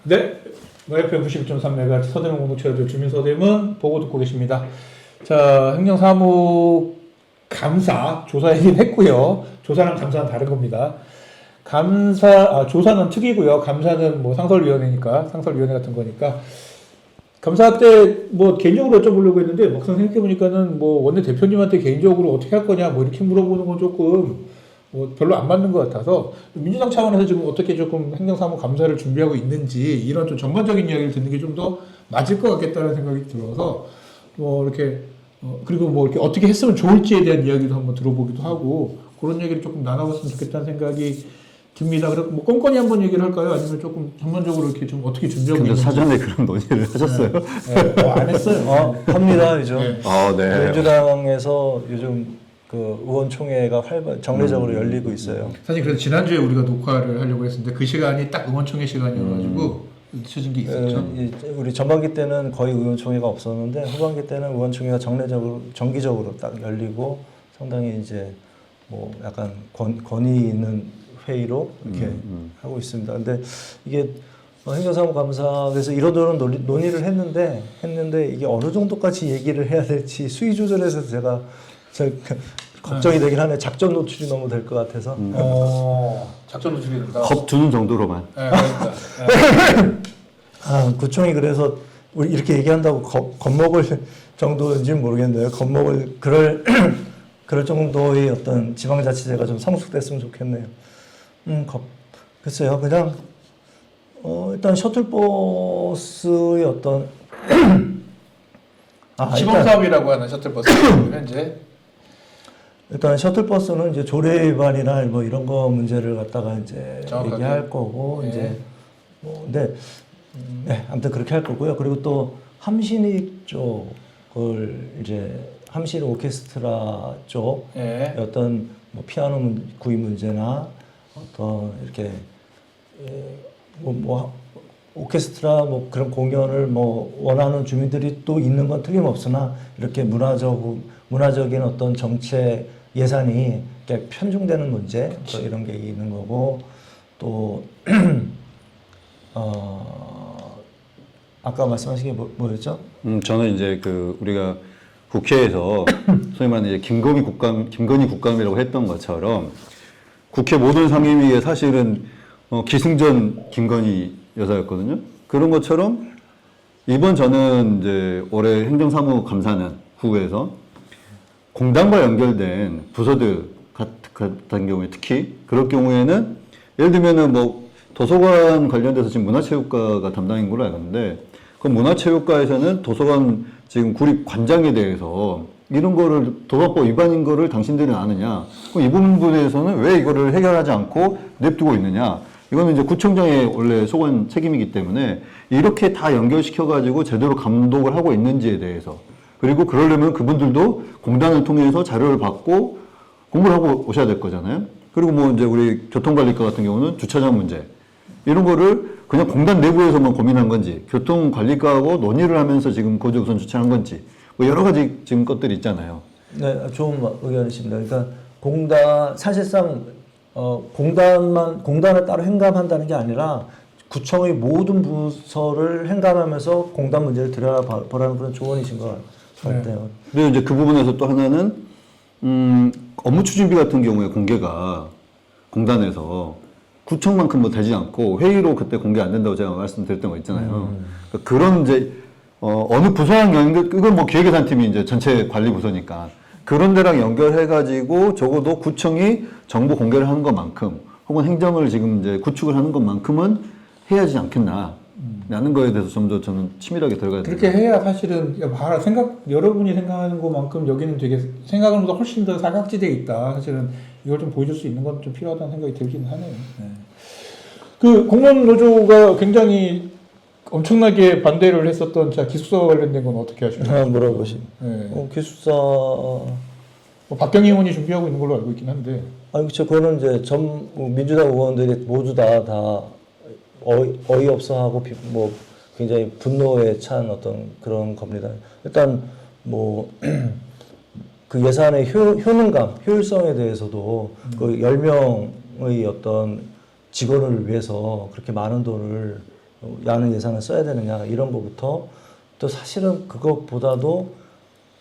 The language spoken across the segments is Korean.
네, FM 92.3MHz 서대문 공동체라디오 주민서대문 보고 듣고 계십니다. 자, 행정사무 감사 조사이긴 했고요. 조사랑 감사는 다른 겁니다. 조사는 특이고요. 감사는 뭐 상설위원회니까, 상설위원회 같은 거니까. 감사 때 뭐 개인적으로 여쭤보려고 했는데 막상 생각해보니까는 뭐 원내 대표님한테 개인적으로 어떻게 할 거냐 뭐 이렇게 물어보는 건 조금 뭐 별로 안 맞는 것 같아서 민주당 차원에서 지금 어떻게 조금 행정사무 감사를 준비하고 있는지 이런 좀 전반적인 이야기를 듣는 게 좀 더 맞을 것 같겠다는 생각이 들어서 뭐 이렇게 그리고 뭐 이렇게 어떻게 했으면 좋을지에 대한 이야기도 한번 들어보기도 하고 그런 얘기를 조금 나눠봤으면 좋겠다는 생각이 듭니다. 그래서 뭐 꼼꼼히 한번 얘기를 할까요? 아니면 조금 전반적으로 이렇게 좀 어떻게 준비하고 근데 있는지. 사전에 그런 논의를 하셨어요? 네. 안 했어요. 합니다, 요즘. 네. 네. 민주당에서 요즘 그 의원총회가 정례적으로 열리고 있어요. 사실 그래서 지난주에 우리가 녹화를 하려고 했었는데 그 시간이 딱 의원총회 시간이어가지고 늦춰진 게 있었죠. 우리 전반기 때는 거의 의원총회가 없었는데 후반기 때는 의원총회가 정기적으로 딱 열리고 상당히 이제 뭐 약간 권위 있는 회의로 이렇게 하고 있습니다. 근데 이게 행정사무감사에서 이런저런 논의를 했는데 이게 어느 정도까지 얘기를 해야 될지 수위 조절해서 제가 걱정이 되긴 하네. 작전 노출이 너무 될 것 같아서. 작전 노출이 된다. 겁주는 정도로만. 네, 그러니까. 구청이 그래서 우리 이렇게 얘기한다고 겁먹을 정도인지는 모르겠네요. 겁먹을 그럴 정도의 어떤 지방자치제가 좀 성숙됐으면 좋겠네요. 글쎄요. 그냥 일단 셔틀버스의 어떤 시범 사업이라고 하는 셔틀버스 현재. 일단 셔틀버스는 이제 조례 위반이나 뭐 이런 거 문제를 갖다가 이제 정확하게. 얘기할 거고 이제 뭐 근데 네, 아무튼 그렇게 할 거고요. 그리고 또 함신익 쪽을 이제 함신 오케스트라 쪽의 어떤 뭐 피아노 구입 문제나 어떤 이렇게 뭐 오케스트라 뭐 그런 공연을 뭐 원하는 주민들이 또 있는 건 틀림없으나 이렇게 문화적인 어떤 정책 예산이 이렇게 편중되는 문제 또 이런 게 있는 거고 또 아까 말씀하신 게 뭐였죠? 저는 이제 우리가 국회에서 소위 말하는 이제 김건희 국감이라고 했던 것처럼 국회 모든 상임위에 사실은 기승전 김건희 여사였거든요. 그런 것처럼 이번 저는 이제 올해 행정사무 감사는 후에서 공단과 연결된 부서들 같은 경우에 특히 그럴 경우에는 예를 들면은 뭐 도서관 관련돼서 지금 문화체육과가 담당인 걸로 알았는데 그 문화체육과에서는 도서관 지금 구립 관장에 대해서 이런 거를 도서관법 위반인 거를 당신들은 아느냐? 그럼 이 부분에서는 왜 이거를 해결하지 않고 냅두고 있느냐? 이거는 이제 구청장의 원래 소관 책임이기 때문에 이렇게 다 연결시켜가지고 제대로 감독을 하고 있는지에 대해서 그리고 그러려면 그분들도 공단을 통해서 자료를 받고 공부를 하고 오셔야 될 거잖아요. 그리고 뭐 이제 우리 교통관리과 같은 경우는 주차장 문제 이런 거를 그냥 공단 내부에서만 고민한 건지 교통관리과하고 논의를 하면서 지금 고지우선 주차한 건지 뭐 여러 가지 지금 것들이 있잖아요. 네, 좋은 의견이십니다. 그러니까 사실상 공단을 따로 행감한다는 게 아니라 구청의 모든 부서를 행감하면서 공단 문제를 들여다보라는 그런 조언이신 것 같아요. 그리고 이제 그 부분에서 또 하나는 업무 추진비 같은 경우에 공개가 공단에서 구청만큼 뭐 되지 않고 회의로 그때 공개 안 된다고 제가 말씀드렸던 거 있잖아요. 그러니까 그런 이제 어느 부서랑 이건 뭐 기획예산팀이 이제 전체 관리 부서니까 그런 데랑 연결해가지고 적어도 구청이 정보 공개를 하는 것만큼 혹은 행정을 지금 이제 구축을 하는 것만큼은 해야지 않겠나. 라는 거에 대해서 좀 더 저는 치밀하게 들어가야 돼요. 그렇게 해야 사실은 여러분이 생각하는 것만큼 여기는 되게 생각보다 훨씬 더 사각지대에 있다. 사실은 이걸 좀 보여줄 수 있는 건 좀 필요하다는 생각이 들긴 하네요. 네. 그 공무원 노조가 굉장히 엄청나게 반대를 했었던 기숙사 관련된 건 어떻게 하시나요? 물어보시면. 네. 기숙사 박경희 의원이 준비하고 있는 걸로 알고 있긴 한데. 그렇죠. 그거는 이제 민주당 의원들이 모두 다 어이없어하고 뭐 굉장히 분노에 찬 어떤 그런 겁니다. 일단 뭐 그 예산의 효율성에 대해서도 그 10명의 어떤 직원을 위해서 그렇게 많은 돈을 야는 예산을 써야 되느냐 이런 거부터 또 사실은 그것보다도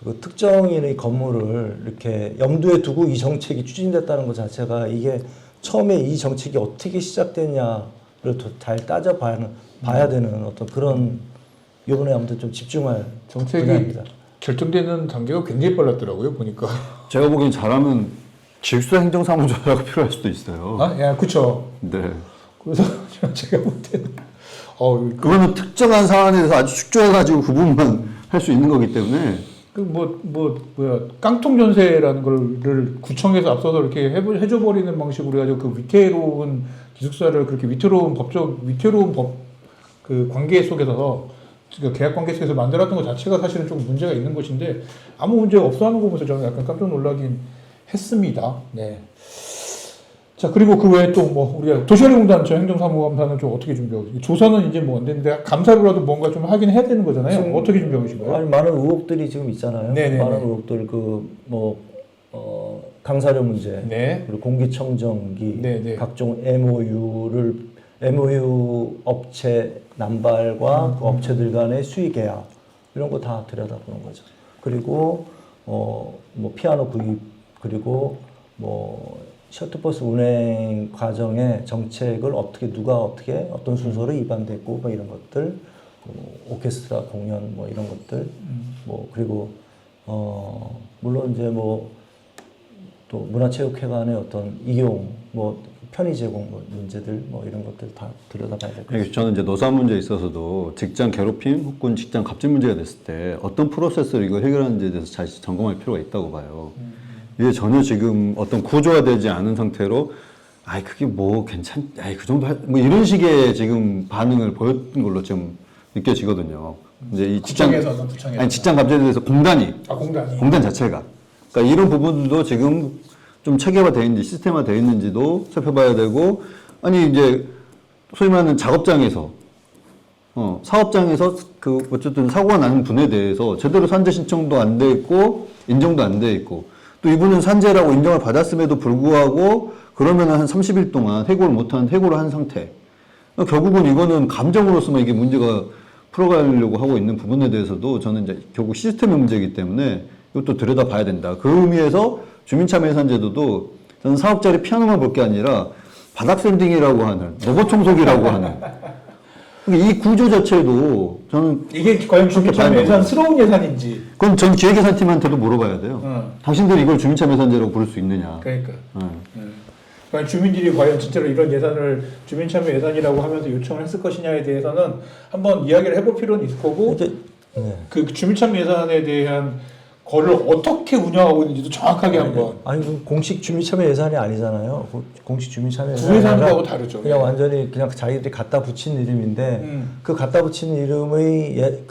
그 특정인의 건물을 이렇게 염두에 두고 이 정책이 추진됐다는 것 자체가 이게 처음에 이 정책이 어떻게 시작됐냐를 더 잘 봐야 되는 어떤 그런 이번에 아무튼 좀 집중할 정책이 분야입니다. 결정되는 단계가 굉장히 빨랐더라고요 보니까. 제가 보기엔 잘하면 질서 행정사무조사가 필요할 수도 있어요. 아, 야, 그쵸. 네. 그래서 제가 볼 때는 그거는 특정한 사안에 대해서 아주 축조해가지고 그 부분만 할 수 있는 거기 때문에 뭐야 깡통 전세라는 거를 구청에서 앞서서 이렇게 해줘 버리는 방식으로 해가지고 그 위태로운 기숙사를 그렇게 위태로운 법 그 관계 속에서 그 계약 관계 속에서 만들었던 것 자체가 사실은 좀 문제가 있는 것인데 아무 문제가 없어 하는 거 보면서 저는 약간 깜짝 놀라긴 했습니다. 네. 자, 그리고 그 외에 또 뭐 우리가 도시관리공단 저 행정사무감사는 좀 어떻게 준비하고 조사는 이제 뭐 안 되는데 감사로라도 뭔가 좀 하긴 해야 되는 거잖아요. 지금 어떻게 준비하고 계신가요? 아니 많은 의혹들이 지금 있잖아요. 네네네. 많은 의혹들 강사료 문제, 네. 그리고 공기청정기, 네네. 각종 MOU 업체 남발과 그 업체들 간의 수의 계약 이런 거 다 들여다보는 거죠. 그리고 뭐 피아노 구입 그리고 뭐 셔틀버스 운행 과정의 정책을 누가 어떻게 어떤 순서로 위반됐고 뭐 이런 것들, 오케스트라 공연 뭐 이런 것들, 뭐 그리고 물론 이제 뭐 또 문화체육회관의 어떤 이용 뭐 편의 제공 뭐 문제들 뭐 이런 것들 다 들여다봐야 될 것 같습니다. 저는 이제 노사 문제에 있어서도 직장 괴롭힘 혹은 직장 갑질 문제가 됐을 때 어떤 프로세스로 이걸 해결하는지에 대해서 잘 점검할 필요가 있다고 봐요. 이게 전혀 지금 어떤 구조화되지 않은 상태로 그게 뭐 그 정도 뭐 이런 식의 지금 반응을 보였던 걸로 좀 느껴지거든요. 이제 이 구청에서 직장 갑질에 대해서 공단 자체가 그러니까 이런 부분도 지금 좀 체계화되어 있는지 시스템화되어 있는지도 살펴봐야 되고 이제 소위 말하는 작업장에서 사업장에서 그 어쨌든 사고가 나는 분에 대해서 제대로 산재 신청도 안 돼 있고 인정도 안 돼 있고 또 이분은 산재라고 인정을 받았음에도 불구하고 그러면은 한 30일 동안 해고를 한 상태. 결국은 이거는 감정으로서만 이게 문제가 풀어가려고 하고 있는 부분에 대해서도 저는 이제 결국 시스템의 문제이기 때문에 이것도 들여다봐야 된다. 그 의미에서 주민참여예산제도도 저는 사업자리 피아노만 볼 게 아니라 바닥 샌딩이라고 하는 로봇 청소기라고 하는 이 구조 자체도 저는 이게 과연 주민참여예산스러운 예산인지 그건 전 기획예산팀한테도 물어봐야 돼요. 당신들이 이걸 주민참여예산제라고 부를 수 있느냐. 그러니까 그러니까 주민들이 과연 진짜로 이런 예산을 주민참여 예산이라고 하면서 요청을 했을 것이냐에 대해서는 한번 이야기를 해볼 필요는 있을 거고 그 주민참여 예산에 대한 거를 어떻게 운영하고 있는지도 정확하게 한번. 그 공식 주민참여 예산이 아니잖아요. 공식 주민참여 구 예산하고 다르죠. 그냥 완전히 그냥 자기들이 갖다 붙인 이름인데 그 갖다 붙인 이름의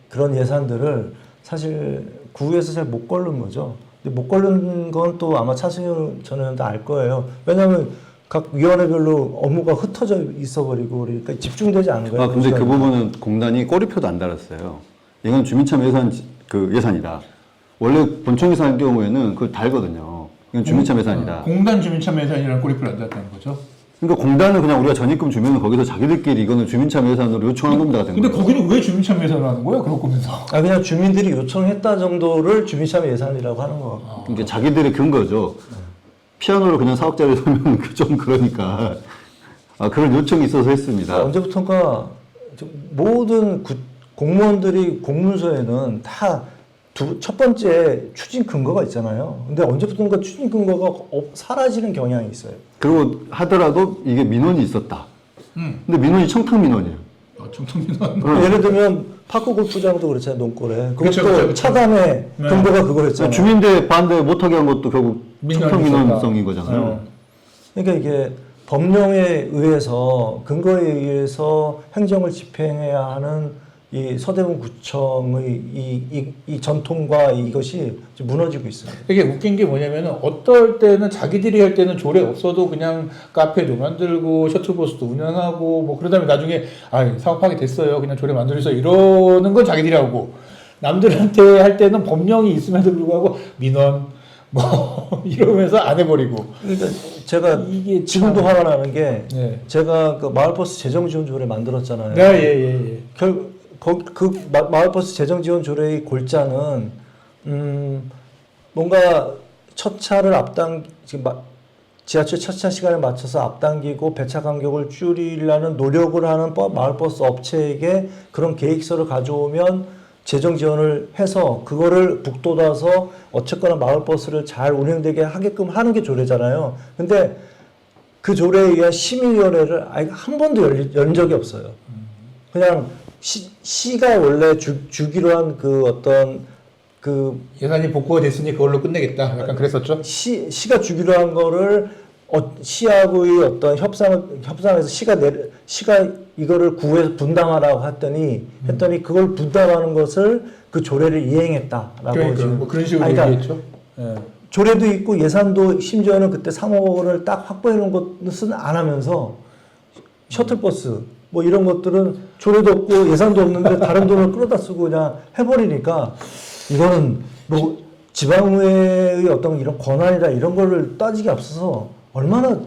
그런 예산들을 사실 구에서 잘 못 고른 거죠. 근데 못 고른 건 또 아마 차승현 전 의원도 알 거예요. 왜냐하면 각 위원회별로 업무가 흩어져 있어버리고 그러니까 집중되지 않은 거예요. 근데 그 부분은 공단이 꼬리표도 안 달았어요. 이건 주민참여 예산 예산이다. 원래 본청 예산 경우에는 그걸 달거든요. 이건 주민참여 예산이다. 공단 주민참여 예산이라는 꼬리표를 안 달았다는 거죠? 그러니까 공단은 그냥 우리가 전입금 주면 거기서 자기들끼리 이거는 주민참여 예산으로 요청한 겁니다. 근데 거기는 왜 주민참여 예산을 하는 거예요? 그럴 거면서. 그냥 주민들이 요청했다 정도를 주민참여 예산이라고 하는 거. 그러니까 자기들의 근거죠. 피아노를 그냥 사업자리에 서면 좀 그러니까 그런 요청이 있어서 했습니다. 언제부턴가 모든 공무원들이 공문서에는 다 첫 번째 추진 근거가 있잖아요. 근데 언제부턴가 추진 근거가 사라지는 경향이 있어요. 그리고 하더라도 이게 민원이 있었다. 근데 민원이 청탁 민원이에요. 청탁 민원. 예를 들면 파크 골프장도 그렇잖아요. 논골에. 그쵸, 그것도 그쵸. 차단의 근거가 그거였잖아요. 주민대 반대 못하게 한 것도 결국 청탁 민원성인 거잖아요. 그러니까 이게 법령에 의해서 근거에 의해서 행정을 집행해야 하는 이 서대문 구청의 이 전통과 이것이 좀 무너지고 있습니다. 이게 웃긴 게 뭐냐면은 어떨 때는 자기들이 할 때는 조례 없어도 그냥 카페도 만들고 셔틀버스도 운영하고 뭐 그러다면 나중에 사업하게 됐어요. 그냥 조례 만들어서 이러는 건 자기들이 하고 남들한테 할 때는 법령이 있음에도 불구하고 민원 뭐 이러면서 안 해버리고. 그러니까 제가 이게 지금도 화가 나는 게 네. 제가 그 마을버스 재정지원 조례 만들었잖아요. 네, 예. 마을버스 재정지원 조례의 골자는 뭔가 첫 차를 지하철 첫 차 시간에 맞춰서 앞당기고 배차 간격을 줄이려는 노력을 하는 마을버스 업체에게 그런 계획서를 가져오면 재정 지원을 해서 그거를 북돋아서 어쨌거나 마을버스를 잘 운행되게 하게끔 하는 게 조례잖아요. 근데 그 조례에 의한 심의위원회를 아예 한 번도 연 적이 없어요. 그냥 시가 원래 주기로 한 그 어떤 그 예산이 복구가 됐으니 그걸로 끝내겠다. 약간 그랬었죠. 시가 주기로 한 거를 시하고의 어떤 협상에서 시가 이거를 구에서 분담하라고 했더니 그걸 분담하는 것을 그 조례를 이행했다라고 그러니까 지금 뭐 그런 식으로 그러니까 얘기했죠. 예. 조례도 있고 예산도 심지어는 그때 3억 원을 딱 확보해 놓은 것은 안 하면서 셔틀버스 뭐 이런 것들은 조례도 없고 예산도 없는데 다른 돈을 끌어다 쓰고 그냥 해버리니까 이거는 뭐 지방의회의 어떤 이런 권한이나 이런 거를 따지기 앞서서 얼마나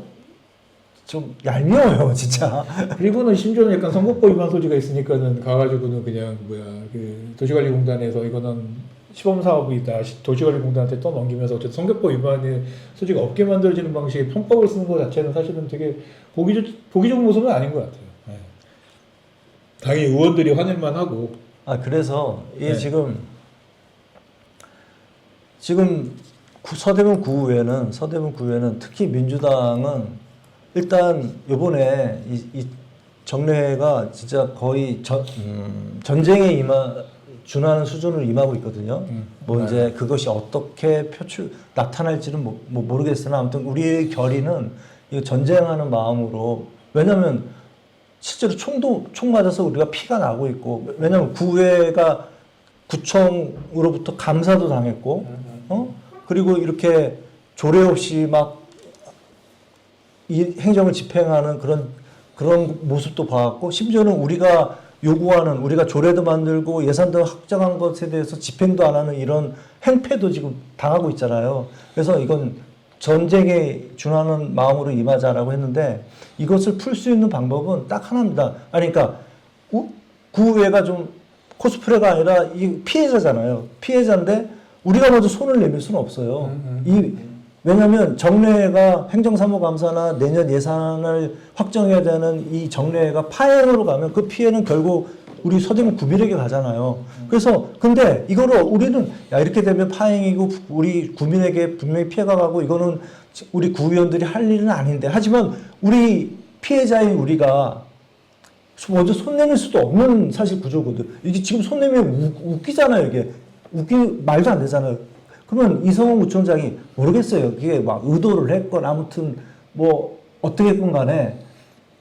좀 얄미워요, 진짜. 그리고는 심지어는 약간 선거법 위반 소지가 있으니까는 가가지고는 그냥 그 도시관리공단에서 이거는 시범사업이다. 도시관리공단한테 떠넘기면서 어쨌든 선거법 위반의 소지가 없게 만들어지는 방식의 편법을 쓰는 것 자체는 사실은 되게 보기 좋은 모습은 아닌 것 같아요. 네. 당연히 의원들이 화낼만 하고. 그래서 이게 네. 지금 서대문 구의회는 특히 민주당은 일단 요번에 이 정례회가 진짜 거의 전쟁에 준하는 수준으로 임하고 있거든요. 뭐 이제 그것이 어떻게 나타날지는 뭐 모르겠으나 아무튼 우리의 결의는 이 전쟁하는 마음으로 왜냐면 실제로 총 맞아서 우리가 피가 나고 있고 왜냐면 구의회가 구청으로부터 감사도 당했고 그리고 이렇게 조례 없이 막 이 행정을 집행하는 그런 모습도 봐왔고 심지어는 우리가 요구하는 우리가 조례도 만들고 예산도 확정한 것에 대해서 집행도 안 하는 이런 행패도 지금 당하고 있잖아요. 그래서 이건 전쟁에 준하는 마음으로 임하자라고 했는데 이것을 풀 수 있는 방법은 딱 하나입니다. 그러니까 구의회가 좀 코스프레가 아니라 이 피해자잖아요. 피해자인데 우리가 먼저 손을 내밀 수는 없어요. 왜냐하면 정례회가 행정사무감사나 내년 예산을 확정해야 되는 이 정례회가 파행으로 가면 그 피해는 결국 우리 서대문 구민에게 가잖아요. 그래서 근데 이거를 우리는 이렇게 되면 파행이고 우리 구민에게 분명히 피해가 가고 이거는 우리 구의원들이 할 일은 아닌데 하지만 우리 피해자인 우리가 먼저 손 내밀 수도 없는 사실 구조거든. 이게 지금 손 내밀면 웃기잖아요. 이게 말도 안 되잖아요. 그러면 이성훈 구청장이 모르겠어요. 그게 막 의도를 했건 아무튼 뭐 어떻게 했건 간에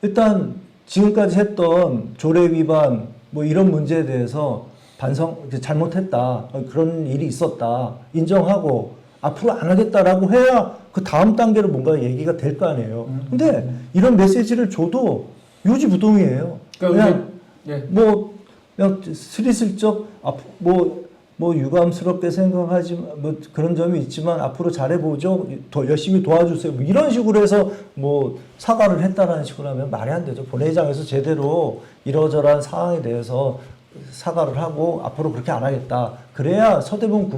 일단 지금까지 했던 조례 위반 뭐 이런 문제에 대해서 잘못했다. 그런 일이 있었다. 인정하고 앞으로 안 하겠다라고 해야 그 다음 단계로 뭔가 얘기가 될 거 아니에요. 근데 이런 메시지를 줘도 유지부동이에요. 그러니까 그냥 스리슬쩍 뭐 유감스럽게 생각하지 뭐 그런 점이 있지만 앞으로 잘해보죠. 더 열심히 도와주세요. 뭐 이런 식으로 해서 뭐 사과를 했다라는 식으로 하면 말이 안 되죠. 본회의장에서 제대로 이러저러한 상황에 대해서 사과를 하고 앞으로 그렇게 안 하겠다. 그래야 서대문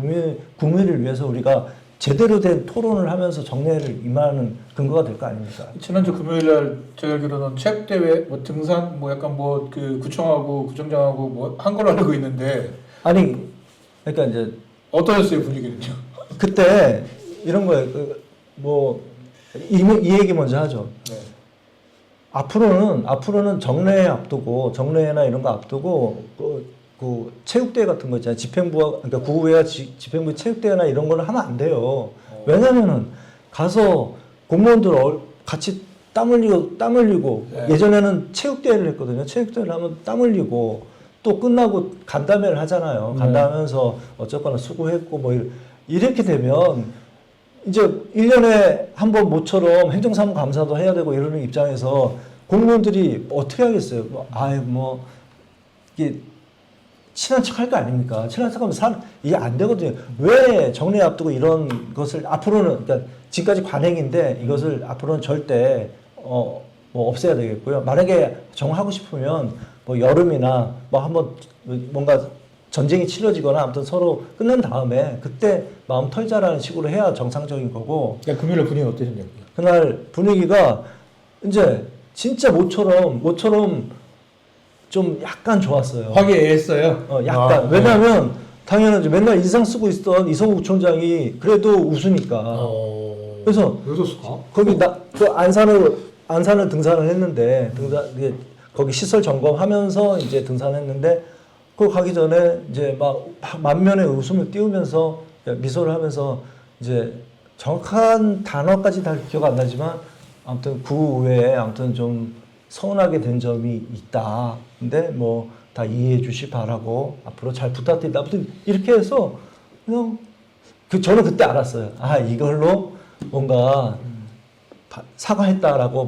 구민을 위해서 우리가 제대로 된 토론을 하면서 정례를 임하는 근거가 될 거 아닙니까? 지난주 금요일날 제가 알기로는 체육대회, 뭐 등산, 뭐 약간 뭐 그 구청하고 구청장하고 뭐 한 걸로 알고 있는데 아니 그러니까 이제 어떠셨어요 분위기는요? 그때 이런 거예요. 이 얘기 먼저 하죠. 네. 앞으로는 정례 앞두고 정례나 이런 거 앞두고 그 체육대회 같은 거 있잖아요. 집행부와 그러니까 구의회와 집행부 체육대회나 이런 거는 하면 안 돼요. 왜냐면은 가서 공무원들 같이 땀 흘리고 네. 예전에는 체육대회를 했거든요. 체육대회를 하면 땀 흘리고 또 끝나고 간담회를 하잖아요. 간담회하면서 어쨌거나 수고했고 뭐 이렇게 되면 이제 1년에 한 번 모처럼 행정사무 감사도 해야 되고 이러는 입장에서 공무원들이 어떻게 하겠어요? 이게 친한 척 할 거 아닙니까? 친한 척 하면 이게 안 되거든요. 왜 정례 앞두고 이런 것을 앞으로는, 그러니까 지금까지 관행인데 이것을 앞으로는 절대, 뭐 없애야 되겠고요. 만약에 정하고 싶으면 뭐 여름이나 뭐 한번 뭔가 전쟁이 치러지거나 아무튼 서로 끝낸 다음에 그때 마음 털자라는 식으로 해야 정상적인 거고. 야, 금요일 분위기 어떠셨냐고요? 그날 분위기가 이제 진짜 모처럼 좀 약간 좋았어요. 화기애애했어요. 약간. 왜냐면 당연하지. 맨날 인상 쓰고 있던 이성우 구청장이 그래도 웃으니까. 그래서 거기 그 안산을 등산을 했는데 이게 거기 시설 점검하면서 이제 등산했는데 그 가기 전에 이제 막 만면에 웃음을 띄우면서 미소를 하면서 이제 정확한 단어까지 다 기억 안 나지만 아무튼 그 외에 아무튼 좀 서운하게 된 점이 있다. 근데 뭐 다 이해해 주시 바라고 앞으로 잘 부탁드립니다. 아무튼 이렇게 해서 그냥 저는 그때 알았어요. 아, 이걸로 뭔가 사과했다라고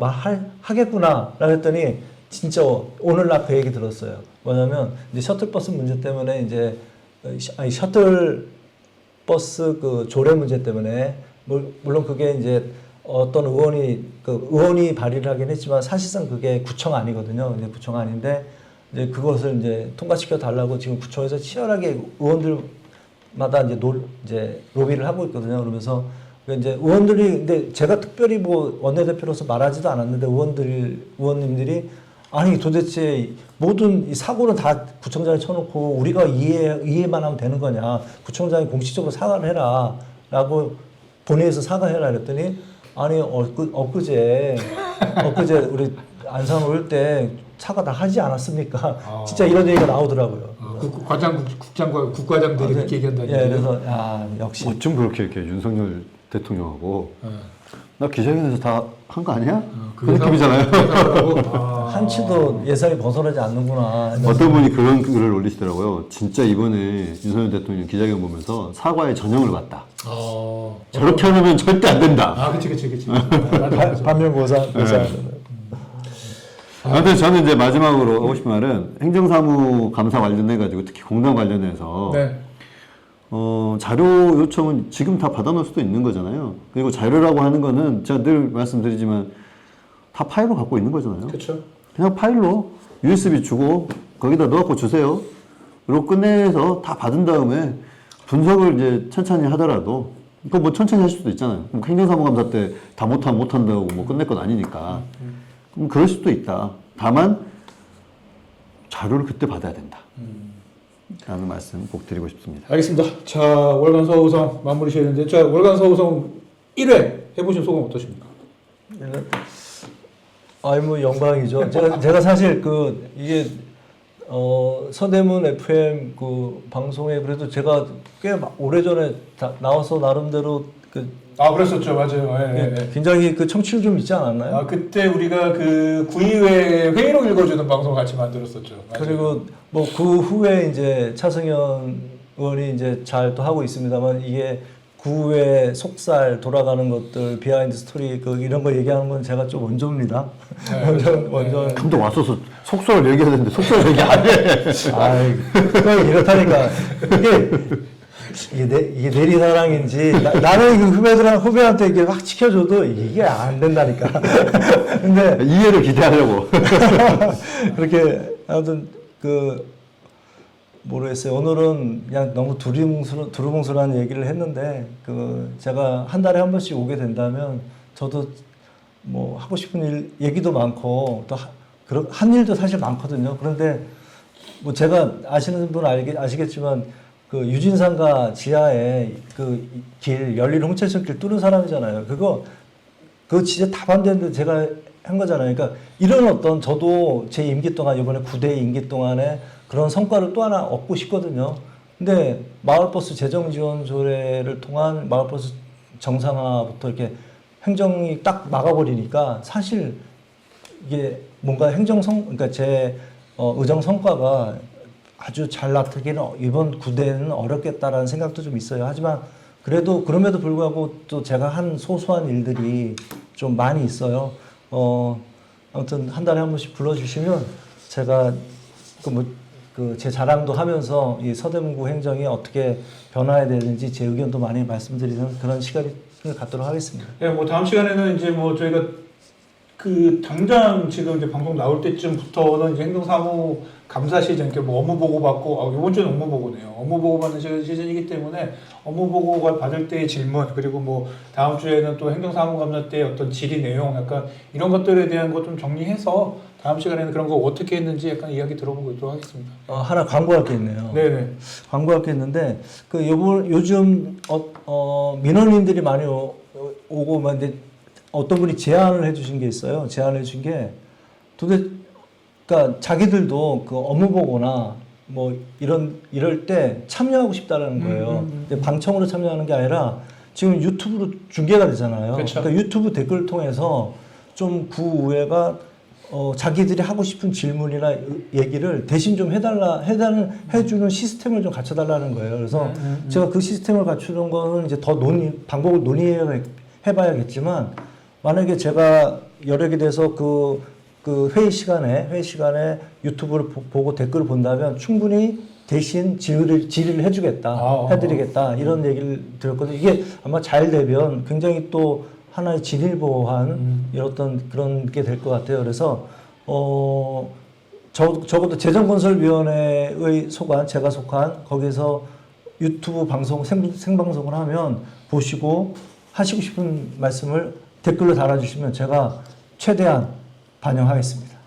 하겠구나. 라고 했더니 진짜 오늘날 그 얘기 들었어요. 뭐냐면 이제 셔틀버스 문제 때문에 이제 셔틀버스 그 조례 문제 때문에 물론 그게 이제 어떤 의원이 발의를 하긴 했지만 사실상 그게 구청 아니거든요. 이제 구청 아닌데 이제 그것을 이제 통과시켜 달라고 지금 구청에서 치열하게 의원들마다 이제 로비를 하고 있거든요. 그러면서 이제 의원들이 근데 제가 특별히 뭐 원내대표로서 말하지도 않았는데 의원님들이 아니 도대체 모든 이 사고는 다 구청장에 쳐놓고 우리가 이해만 하면 되는 거냐? 구청장이 공식적으로 사과를 해라라고 본회의에서 사과해라 그랬더니 아니 엊그제 우리 안산 올 때 사과 다 하지 않았습니까? 진짜 이런 얘기가 나오더라고요. 국과장들이 그렇게 얘기한다니. 예, 그래서 역시 어쩜 그렇게 이렇게 윤석열 대통령하고 나 기자회견에서 다 한 거 아니야? 그 느낌이잖아요. 한치도 예상이 벗어나지 않는구나. 어떤 분이 그런 글을 올리시더라고요. 진짜 이번에 윤석열 대통령 기자회견 보면서 사과의 전형을 봤다. 저렇게 하면 절대 안 된다. 그치. 반면고사. 아무튼 저는 이제 마지막으로 하고 싶은 말은 행정사무 감사 관련해가지고 특히 공단 관련해서 네. 자료 요청은 지금 다 받아놓을 수도 있는 거잖아요. 그리고 자료라고 하는 거는 제가 늘 말씀드리지만 다 파일로 갖고 있는 거잖아요. 그렇죠. 그냥 파일로 USB 주고 거기다 넣어갖고 주세요. 그리고 끝내서 다 받은 다음에 분석을 이제 천천히 하더라도 그거 뭐 천천히 하실 수도 있잖아요. 행정사무감사 때 다 못한다고 뭐 끝낼 건 아니니까. 그럼 그럴 수도 있다. 다만 자료를 그때 받아야 된다. 라는 말씀 꼭 드리고 싶습니다. 알겠습니다. 자, 월간 서우성 마무리 지었는데, 자, 월간 서우성 1회 해보신 소감 어떠십니까? 뭐 영광이죠. 제가 사실 이게 서대문 FM 그 방송에 그래도 제가 꽤 오래전에 나와서 나름대로 그랬었죠. 맞아요. 예. 굉장히 청취율 좀 있지 않았나요? 그때 우리가 그 구의회 회의록 읽어주는 방송을 같이 만들었었죠. 맞아요. 그리고 뭐 그 후에 이제 차승현 의원이 이제 잘 또 하고 있습니다만 이게 구의 속살 돌아가는 것들 비하인드 스토리 이런 거 얘기하는 건 제가 좀 원조입니다. 원조. 감독 왔어서 속설을 얘기해야 되는데 속설 얘기 안 해. 그냥 이렇다니까 이게 내리사랑인지 나는 후배한테 이게 확 지켜줘도 이게 안 된다니까. 근데 이해를 기대하려고. 그렇게 아무튼 모르겠어요. 오늘은 그냥 너무 두루뭉술한 얘기를 했는데 제가 한 달에 한 번씩 오게 된다면 저도 뭐 하고 싶은 얘기도 많고 또 한 일도 사실 많거든요. 그런데 뭐 제가 아시는 분 아시겠지만 유진상가 지하에 길 열린 홍철선 길 뚫은 사람이잖아요. 그거 진짜 다 반대했는데 제가 한 거잖아요. 그러니까 이런 저도 제 임기 동안 이번에 9대 임기 동안에 그런 성과를 또 하나 얻고 싶거든요. 근데 마을버스 재정지원 조례를 통한 마을버스 정상화부터 이렇게 행정이 딱 막아버리니까 사실 이게 뭔가 그러니까 제 의정 성과가 아주 잘 나타기는 이번 9대는 어렵겠다라는 생각도 좀 있어요. 하지만 그럼에도 불구하고 또 제가 한 소소한 일들이 좀 많이 있어요. 아무튼 한 달에 한 번씩 불러주시면 제가 제 자랑도 하면서 이 서대문구 행정이 어떻게 변화해야 되는지 제 의견도 많이 말씀드리는 그런 시간을 갖도록 하겠습니다. 예, 뭐 다음 시간에는 이제 뭐 저희가 그 당장 지금 이제 방송 나올 때쯤부터는 이제 행정사무 감사 시즌, 그러니까 뭐 업무 보고 받고, 이번 주는 업무 보고네요. 업무 보고 받는 시즌이기 때문에 업무 보고가 받을 때의 질문, 그리고 뭐 다음 주에는 또 행정사무 감사 때 어떤 질의 내용, 약간 이런 것들에 대한 거 좀 정리해서 다음 시간에는 그런 거 어떻게 했는지 약간 이야기 들어보고 있도록 하겠습니다. 하나 광고할 게 있네요. 네네. 광고할 게 있는데 요즘 민원인들이 많이 오고 막 이제 어떤 분이 제안을 해주신 게 있어요. 제안을 해준 게 그러니까 자기들도 그 업무 보거나 뭐 이럴 때 참여하고 싶다라는 거예요. 근데 방청으로 참여하는 게 아니라 지금 유튜브로 중계가 되잖아요. 그쵸. 그러니까 유튜브 댓글을 통해서 좀 구의회가 자기들이 하고 싶은 질문이나 얘기를 대신 좀 해주는 시스템을 좀 갖춰달라는 거예요. 그래서 제가 그 시스템을 갖추는 거는 이제 더 방법을 논의해봐야겠지만, 만약에 제가 여력이 돼서 그 회의 시간에 유튜브를 보고 댓글을 본다면 충분히 대신 질의를 해주겠다, 해드리겠다, 이런 얘기를 들었거든요. 이게 아마 잘 되면 굉장히 또 하나의 진일보한 이런 그런 게 될 것 같아요. 그래서 적어도 재정건설위원회의 제가 속한 거기서 유튜브 방송 생방송을 하면 보시고 하시고 싶은 말씀을 댓글로 달아주시면 제가 최대한 반영하겠습니다.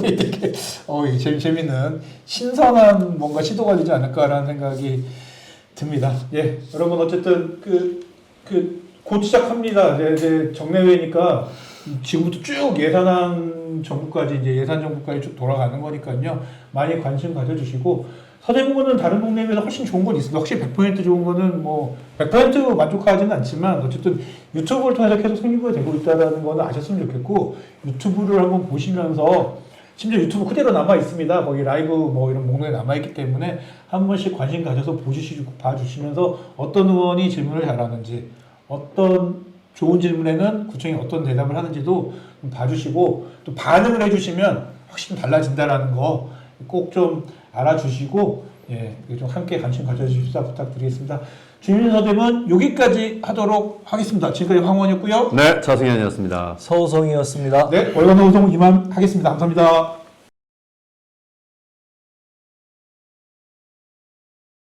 되게 이게 재밌는 신선한 뭔가 시도가 되지 않을까라는 생각이 듭니다. 예, 여러분 어쨌든 곧 시작합니다. 이제 정례회니까 지금부터 쭉 예산안 정부까지 이제 예산 정부까지 쭉 돌아가는 거니까요. 많이 관심 가져주시고, 서대문구는 다른 동네에 비해서 훨씬 좋은 건 있습니다. 확실히 100% 좋은 거는 뭐 100% 만족하지는 않지만 어쨌든 유튜브를 통해서 계속 생기가 되고 있다는 거는 아셨으면 좋겠고, 유튜브를 한번 보시면서, 심지어 유튜브 그대로 남아 있습니다. 거기 라이브 뭐 이런 목록에 남아 있기 때문에 한 번씩 관심 가져서 봐주시면서 어떤 의원이 질문을 잘하는지, 어떤 좋은 질문에는 구청이 어떤 대답을 하는지도 좀 봐주시고, 또 반응을 해주시면 확실히 좀 달라진다라는 거 꼭 좀 알아주시고, 예, 좀 함께 관심 가져주십사 부탁드리겠습니다. 주민 서대문 여기까지 하도록 하겠습니다. 지금까지 황원이었고요. 네, 차승현이었습니다. 서우성이었습니다. 네, 월간 방송 이만 하겠습니다. 감사합니다.